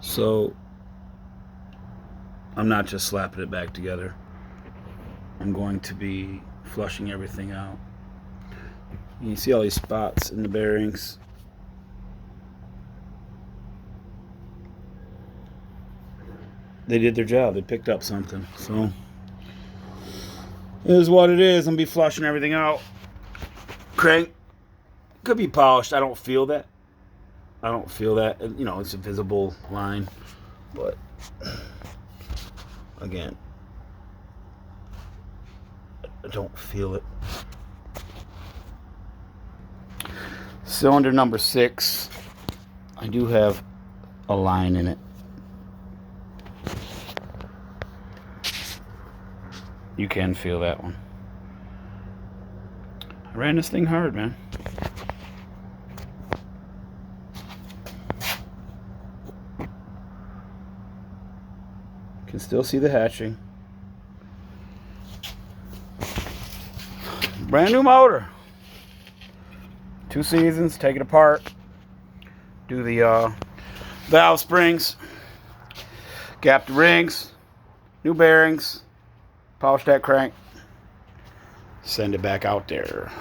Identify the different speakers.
Speaker 1: So I'm not just slapping it back together. I'm going to be flushing everything out. You see all these spots in the bearings. They did their job. They picked up something. So it is what it is. I'm going to be flushing everything out. Crank could be polished. I don't feel that. You know, it's a visible line. But again, I don't feel it. Cylinder number 6, I do have a line in it. You can feel that one. I ran this thing hard, man. Can still see the hatching. Brand new motor. 2 seasons, take it apart. Do the valve springs. Gap the rings. New bearings. Polish that crank. Send it back out there.